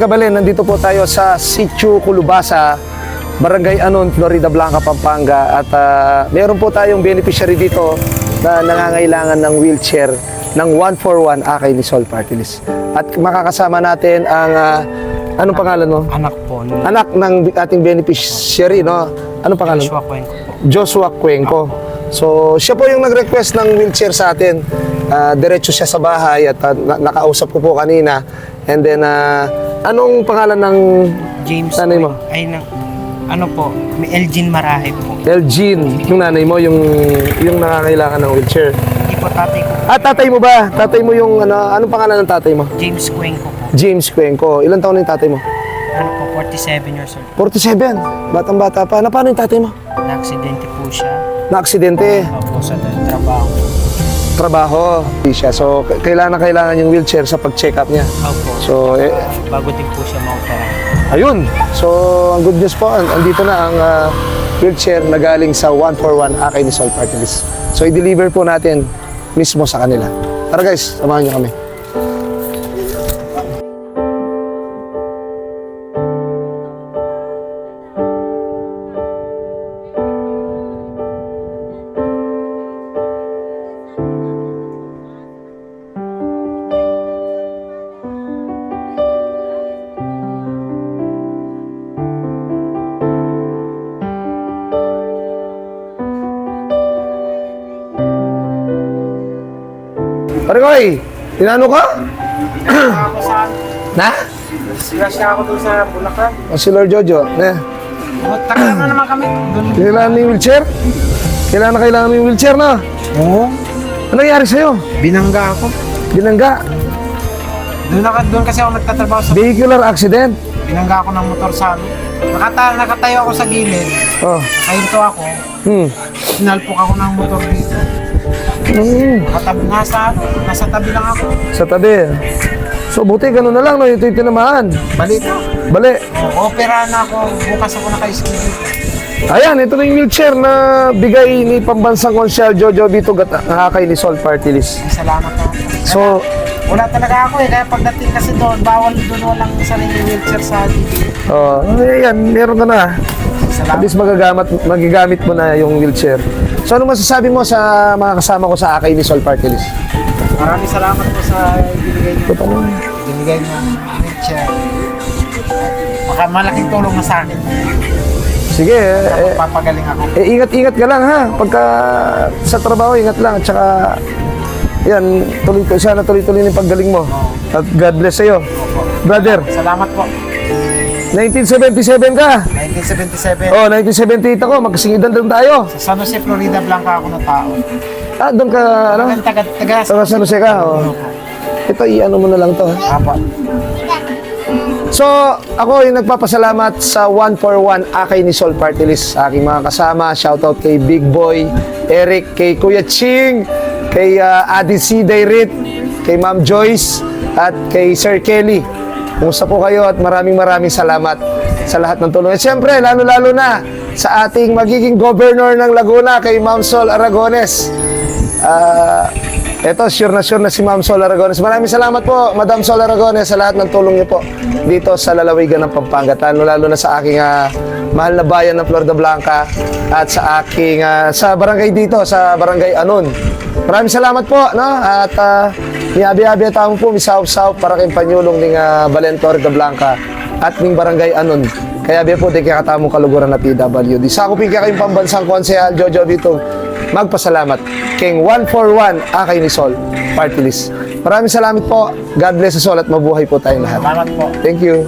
Kabalen, nandito po tayo sa Sitio Culubasa, Barangay Anon, Florida Blanca, Pampanga. At meron po tayong beneficiary dito na nangangailangan ng wheelchair ng 141 Akay ni Sol Party List. At makakasama natin ang, anong pangalan mo? Anak po. Anak ng ating beneficiary, no? Anong pangalan? Joshua Cuenco po. Joshua Cuenco. So, siya po yung nag-request ng wheelchair sa atin. Diretso siya sa bahay at nakausap ko po kanina. And then, anong pangalan ng James nanay mo? Ay, ano po, may Elgin Marahe po. Elgin, yung nanay mo, yung nakakailangan ng wheelchair. Hindi po, tatay ko. Tatay mo ba? Tatay mo yung, anong pangalan ng tatay mo? James Cuenco po. James Cuenco. Ilan taon na yung tatay mo? Ano po, 47 years old. 47. Batang-bata pa. Paano yung tatay mo? Na-aksidente po siya. Na-aksidente. Opo, sa trabaho. Trabaho. Siya. So, kailangan yung wheelchair sa pag-check up niya. Opo. So, bago din po siya maopera. ayun. So, ang good news po, andito na ang wheelchair na galing sa 141 Akay ni Sol Party List. So, i-deliver po natin mismo sa kanila. Tara guys, samahan niyo kami. Pare Koy, tinano ka? Ako sa... Na? Siya ako doon sa Bulacan. O si Lord Jojo, na? Tagal na naman kami. Kailangan mo yung wheelchair? Kailangan mo yung wheelchair na? Oo. Ano nangyari sa'yo? Binangga ako. Binangga? Doon kasi ako nagtatrabaho sa... Vehicular accident? Binangga ako ng motor sa ano. Nakatayo ako sa gilid. Oh. Kahinto ako. Sinalpok ako ng motor dito. Nakatabi nasa tabi lang ako. Sa tabi. So buti ganun na lang, no? Ito yung tinamaan. Balito. Bali. Opera na ako. Bukas ako naka-schedule. Ayan, ito na yung wheelchair na bigay ni Pambansang Konsyal Jojo dito Akay ni Sol Party List. Salamat na. So, Wala talaga ako eh. Kaya pagdating kasi doon, bawal doon walang sarili wheelchair sa dito. ayan, meron ka na. At Salamat. least magagamit mo na yung wheelchair. So, ano masasabi mo sa mga kasama ko sa Akay ni Sol Party List? Maraming salamat po sa binigay niyo wheelchair. Malaking tulong na sa akin. Sige, Papagaling ako. ingat-ingat ka lang ha. Pagka sa trabaho, ingat lang. At saka, yan, sana tuloy-tuloy yung paggaling mo. At God bless sa'yo. Brother, Salamat po. 1977 ka. 1977. Oh, 1978 ako. Magkasing edad lang tayo. Sa San Jose, Florida Blanca ako na tao. Doon ka, ano? Taga Sa San Jose ka. Oh. Ito, i-ano mo na lang to. Ha? Apa. So, ako yung nagpapasalamat sa 141 Akay ni Sol Party List. Sa aking mga kasama. Shoutout kay Big Boy, Eric, kay Kuya Ching, kay Adi C. Dayrit, kay Ma'am Joyce, at kay Sir Kelly. Kumusta po kayo at maraming salamat sa lahat ng tulong. At siyempre, lalo-lalo na sa ating magiging governor ng Laguna, kay Ma'am Sol Aragones. Ito, sure na si Ma'am Sol Aragones. Maraming salamat po, Madam Sol Aragones, sa lahat ng tulong niyo po dito sa lalawigan ng Pampanga. Lalo na sa aking mahal na bayan ng Florida Blanca at sa aking sa barangay dito, sa Barangay Anon. Maraming salamat po, no? At miabi-abi tamo po, misaw-saw para kayong panyulong ng Balentor de Blanca at ng Barangay Anon. Kaya biya po, di kaya katamong kaluguran na PWD. Sa ako kaya kayong Pambansang Konsehal Jojo dito, magpasalamat King 141 Akay ni Sol Party List. Maraming salamat po. God bless us all at mabuhay po tayong lahat. Salamat po. Thank you.